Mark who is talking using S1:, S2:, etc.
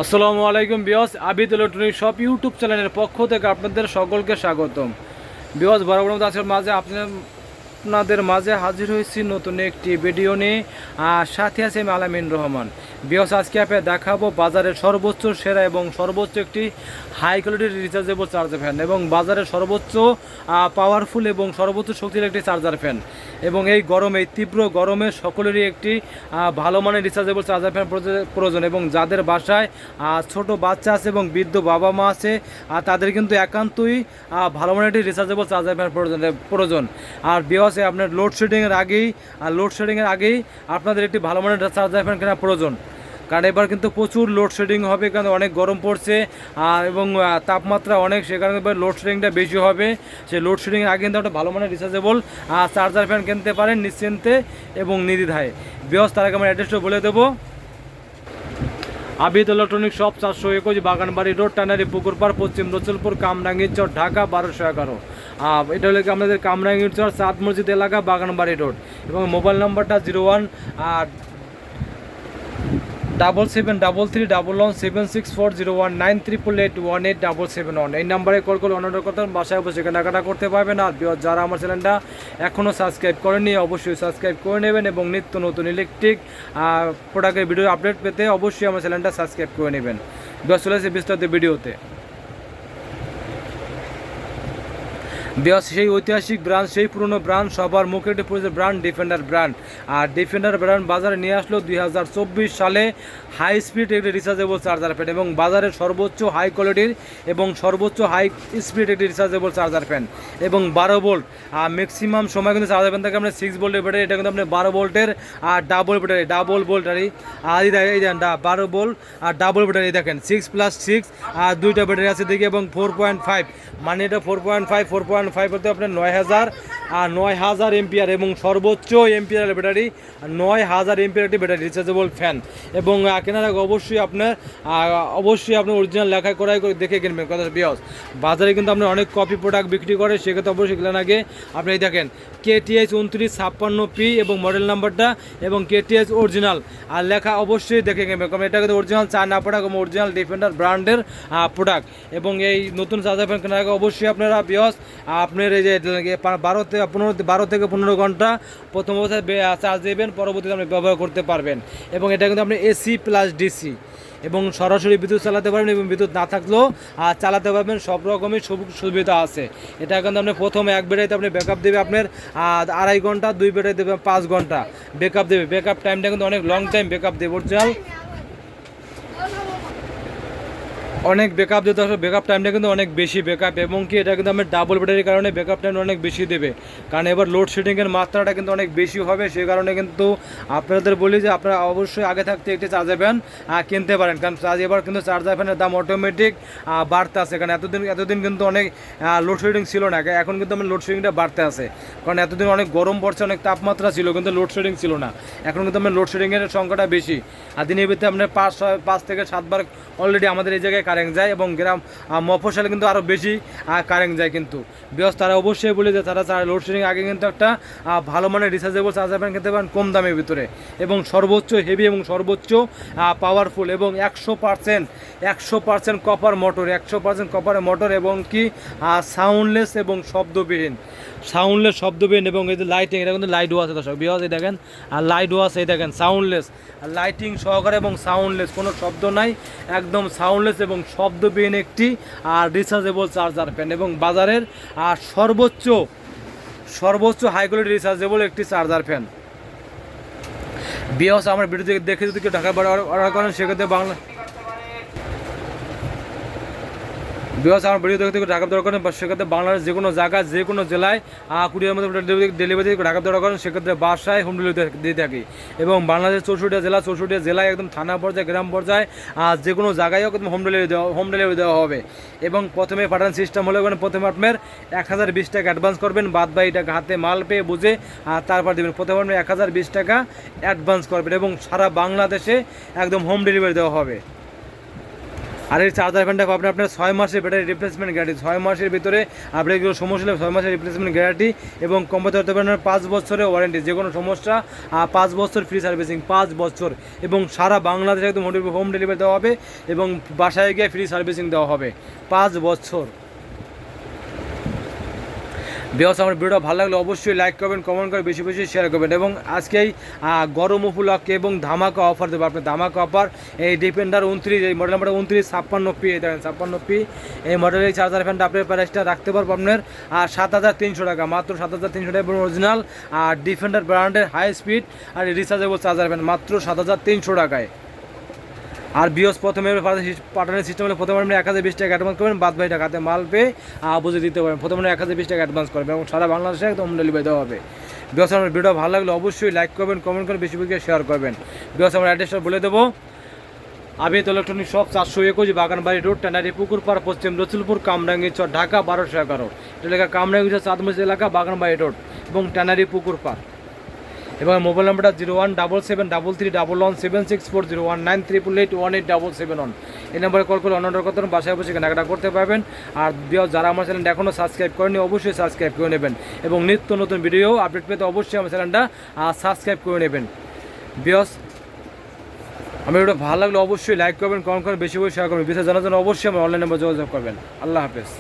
S1: আসসালামু আলাইকুম বিয়স, আবিদ ইলেকট্রনিক শপ ইউটিউব চ্যানেলের পক্ষ থেকে আপনাদের সকলকে স্বাগতম। বিয়স, বরাবর মতো আজকের মাঝে আপনাদের মাঝে হাজির হয়েছি নতুন একটি ভিডিও নিয়ে। আর সাথে আছে আমি আলামিন রহমান। বিয়স, আজকে আপনাকে দেখাবো বাজারের সর্বোচ্চ সেরা এবং সর্বোচ্চ একটি হাই কোয়ালিটির রিচার্জেবল চার্জার ফ্যান এবং বাজারের সর্বোচ্চ পাওয়ারফুল এবং সর্বোচ্চ শক্তির একটি চার্জার ফ্যান। এবং এই গরমে, এই তীব্র গরমে সকলেরই একটি ভালো মানের রিচার্জেবল চার্জার ফ্যান প্রয়োজন। এবং যাদের বাসায় ছোট বাচ্চা আছে এবং বৃদ্ধ বাবা মা আছে, তাদের কিন্তু একান্তই ভালো মানের একটি রিচার্জেবল চার্জার ফ্যান প্রয়োজন। আর বিয়সে আপনার লোডশেডিংয়ের আগেই আপনাদের একটি ভালো মানের চার্জার ফ্যান কেনা প্রয়োজন। কারণ এবার কিন্তু প্রচুর লোডশেডিং হবে, কারণ অনেক গরম পড়ছে এবং তাপমাত্রা অনেক, সে কারণে এবার লোডশেডিংটা বেশি হবে। সেই লোডশেডিংয়ের আগে কিন্তু একটা ভালো মানের রিচার্জেবল চার্জার ফ্যান কিনতে পারেন নিশ্চিন্তে এবং নির্দ্বিধায়। বিয়স, তার আগে আমার অ্যাড্রেসটা বলে দেবো। Abid electronic shop, 421 Baganbari road, tannery পুকুরপাড়, Paschim Rasulpur, Kamrangir চর, ঢাকা 1211। এটা হলো আমাদের কামরাঙ্গীর চর, সাত মসজিদ এলাকা, বাগানবাড়ি রোড। এবং মোবাইল নাম্বারটা 01-77317640198881 এই নাম্বারে কল করে অর্ডার করতে বাসায় বসে কেনাকাটা করতে পারবেন। আর যারা আমার চ্যানেলটা এখনও সাবস্ক্রাইব করেননি অবশ্যই সাবস্ক্রাইব করে নেবেন এবং নিত্য নতুন ইলেকট্রিক প্রোডাক্টের ভিডিও আপডেট পেতে অবশ্যই আমার চ্যানেলটা সাবস্ক্রাইব করে নেবেন। চলে আসে বিস্তারিত ভিডিওতে। সেই ঐতিহাসিক ব্র্যান্ড, সেই পুরনো ব্র্যান্ড, সবার মুখে একটি পরিচিত ব্র্যান্ড ডিফেন্ডার ব্র্যান্ড। আর ডিফেন্ডার ব্র্যান্ড বাজারে নিয়ে আসলো 2024 সালে হাই স্পিড একটি রিচার্জেবল চার্জার ফ্যান এবং বাজারের সর্বোচ্চ হাই কোয়ালিটির এবং সর্বোচ্চ হাই স্পিড একটি রিচার্জেবল চার্জার ফ্যান এবং 12 ভোল্ট। ম্যাক্সিমাম সময় কিন্তু চার্জার ফ্যান থাকে আপনার 6 ভোল্টের ব্যাটারি, এটা কিন্তু আপনার 12 ভোল্টের আর ডাবল ব্যাটারি, ডাবল ভোল্টারি। আর এই দেখেন 12 ভোল্ট আর ডাবল ব্যাটারি, দেখেন 6+6 আর দুইটা ব্যাটারি আছে দেখি এবং 4.5, মানে এটা 4.5 করতে আপনার 9000 এম্পিয়ার এবং সর্বোচ্চ এম্পিয়ারের ব্যাটারি, 9000 এম্পিয়ার একটি ব্যাটারি রিচার্জেবল ফ্যান। এবং কেনার আগে অবশ্যই আপনার অরিজিনাল লেখা করাই করে দেখে কিনবেন। কথা বিয়স, বাজারে কিন্তু আপনার অনেক কপি প্রোডাক্ট বিক্রি করে, সেক্ষেত্রে অবশ্যই কেনার আগে আপনি দেখেন KTH 2956P এবং মডেল নাম্বারটা এবং KTH অরিজিনাল আর লেখা অবশ্যই দেখে কিনবেন, কারণ এটা কিন্তু অরিজিনাল চায়না প্রোডাক্ট এবং অরিজিনাল ডিফেন্ডার ব্র্যান্ডের প্রোডাক্ট। এবং এই নতুন চার্জার ফ্যান কেনার আগে অবশ্যই আপনারা বিয়স আপনার এই যে 12 থেকে 15 ঘন্টা প্রথম অবস্থায় চার্জ দেবেন, পরবর্তীতে আপনি ব্যবহার করতে পারবেন। এবং এটা কিন্তু আপনি AC+DC এবং সরাসরি বিদ্যুৎ চালাতে পারবেন এবং বিদ্যুৎ না থাকলেও চালাতে পারবেন, সব রকমই সুবিধা আছে। এটা কিন্তু আপনি প্রথমে এক ব্যাটারিতে আপনি ব্যাকআপ দেবে আপনার 2.5 ঘন্টা, 2 ব্যাটারি দেবে 5 ঘন্টা ব্যাকআপ দেবে। ব্যাকআপ টাইমটা কিন্তু অনেক লং টাইম ব্যাকআপ দেবে, অরিজিনাল অনেক ব্যাকআপ দিতে হবে। ব্যাকআপ টাইমটা কিন্তু অনেক বেশি ব্যাকআপ এবং কি এটা কিন্তু আমার ডাবল ব্যাটারির কারণে ব্যাকআপ টাইমটা অনেক বেশি দেবে, কারণ এবার লোডশেডিংয়ের মাত্রাটা কিন্তু অনেক বেশি হবে। সেই কারণে কিন্তু আপনাদের বলি যে আপনারা অবশ্যই আগে থাকতে একটি চার্জার ফ্যান কিনতে পারেন, কারণ এবার কিন্তু চার্জার ফ্যানের দাম অটোমেটিক বাড়তে আছে। কারণ এতদিন কিন্তু অনেক লোডশেডিং ছিল না, এখন কিন্তু আমার লোডশেডিংটা বাড়তে আছে, কারণ এতদিন অনেক গরম পড়ছে, অনেক তাপমাত্রা ছিল কিন্তু লোডশেডিং ছিল না। এখন কিন্তু আমার লোডশেডিংয়ের সংখ্যাটা বেশি, আর দিনের ভিতরে আপনার 5 থেকে 7 বার অলরেডি আমাদের এই জায়গায় কারেন্ট যায় এবং গ্রাম মফস্বলে কিন্তু আরও বেশি কারেন্ট যায়। কিন্তু বিকজ তারা অবশ্যই বলে যে তারা লোডশেডিং আগে কিন্তু একটা ভালো মানের রিচার্জেবল চার্জার ফ্যান কিনতে পারেন কম দামের ভিতরে এবং সর্বোচ্চ হেভি এবং সর্বোচ্চ পাওয়ারফুল এবং 100% কপার মোটর, 100% কপারের মোটর এবং কি সাউন্ডলেস এবং শব্দবিহীন এবং এই যে লাইটিং, এটা কিন্তু লাইটও আছে দর্শক বিকজ এই দেখেন আর লাইটও আছে, এই দেখেন সাউন্ডলেস লাইটিং সহকারে এবং সাউন্ডলেস, কোনো শব্দ নাই, একদম সাউন্ডলেস এবং শব্দবিহীন একটি রিচার্জেবল চার্জার ফ্যান এবং বাজারের সর্বোচ্চ হাই কোয়ালিটি রিচার্জেবল একটি চার্জার ফ্যান। বিয়স, আমার ভিডিও দেখে যদি কেউ ঢাকা অর্ডার করেন সেক্ষেত্রে আমার ভিডিও দেখতে ঢাকা দরকার করেন বা সেক্ষেত্রে বাংলাদেশ যে কোনো জায়গায় যে কোনো জেলায় কুরিয়ার মধ্যে ডেলিভারি ঢাকা দরকার করেন সেক্ষেত্রে বাসায় হোম ডেলিভারি দিয়ে থাকি। এবং বাংলাদেশ 64টা জেলায় একদম থানা পর্যায়ে গ্রাম পর্যায়ে যে কোনো জায়গায় একদম হোম ডেলিভারি দেওয়া হবে। এবং প্রথমে পাঠান সিস্টেম হলে প্রথমে আপনার 1020 টাকা অ্যাডভান্স করবেন, বাদ বাকি টাকা হাতে মাল পেয়ে বুঝে তারপর দেবেন। প্রথমে আপনি 1020 টাকা অ্যাডভান্স করবেন এবং সারা বাংলাদেশে একদম হোম ডেলিভারি দেওয়া হবে। আর এই চার্জার ফ্যানটা পাবেন আপনার 6 মাসের ব্যাটারি রিপ্লেসমেন্ট গ্যারান্টি, 6 মাসের ভিতরে আপনার এগুলো সমস্যা হলে 6 মাসের রিপ্লেসমেন্ট গ্যারান্টি এবং কম্পাতে হতে পারেন 5 বছরের ওয়ারেন্টি, যে কোনো সমস্যা 5 বছর ফ্রি সার্ভিসিং, 5 বছর, এবং সারা বাংলাদেশে একদম হোম ডেলিভারি দেওয়া হবে এবং বাসায় গিয়ে ফ্রি সার্ভিসিং দেওয়া হবে 5 বছর। বিকজ আমার ভিডিও ভালো লাগলে অবশ্যই লাইক করবেন, কমেন্ট করে বেশি বেশি শেয়ার করবেন। এবং আজকেই গরম উপলক্ষে এবং ধামাকা অফার দেবো আপনার, ধামাকা অফার এই ডিফেন্ডার 29, এই মডেল নাম্বার 29 56P, দেখেন 56P এই মডেলের চার্জার ফ্যানটা আপনার প্রাইসটা রাখতে পারবো আপনার 7,300 টাকা, মাত্র 7,300 টাকা। এবং অরিজিনাল আর ডিফেন্ডার ব্র্যান্ডের হাই স্পিড আর রিচার্জেবল চার্জার ফ্যান মাত্র 7,300 টাকায়। আর বিয়স প্রথমে পাঠানোর সিস্টেম হলে প্রথমে আপনি 1,020 টাকা অ্যাডভান্স করবেন, বাদ বাকি টাকাতে মাল পেয়ে বুঝে দিতে পারেন। প্রথমে 1,020 টাকা অ্যাডভান্স করবেন এবং সারা বাংলাদেশে একদম হোম ডেলিভারি দেওয়া হবে। বিকজ আমার ভিডিও ভালো লাগলে অবশ্যই লাইক করবেন, কমেন্ট করে বেশি বেশি শেয়ার করবেন। বিকজ আমার অ্যাড্রেসটা বলে দেবো, Abid electronic shop 421 Baganbari road, tannery Pukurpar, Paschim Rasulpur, Kamrangir চর, ঢাকা 1211। এটা এলাকা কামরাঙ্গীর চর, চাঁদমুচি এলাকা, বাগানবাড়ি রোড এবং ট্যানারি পুকুরপাড়। এবং মোবাইল নাম্বারটা 017733117640, 0193881877 এই নাম্বারে কল করে অর্ডার করতে পারেন, বাসায় বসে কেনাকাটা করতে পারবেন। আর যারা আমার চ্যানেলটা এখনও সাবস্ক্রাইব করেনি অবশ্যই সাবস্ক্রাইব করে নেবেন এবং নিত্য নতুন ভিডিও আপডেট পেতে অবশ্যই আমার চ্যানেলটা সাবস্ক্রাইব করে নেবেন। বিকজ আমি ভিডিও ভালো লাগলে অবশ্যই লাইক করবেন, কমেন্ট করবেন, বেশি বেশি শেয়ার করবেন। বিশেষ জানার জন্য অবশ্যই আমার অনলাইন নাম্বার যোগাযোগ করবেন। আল্লাহ হাফেজ।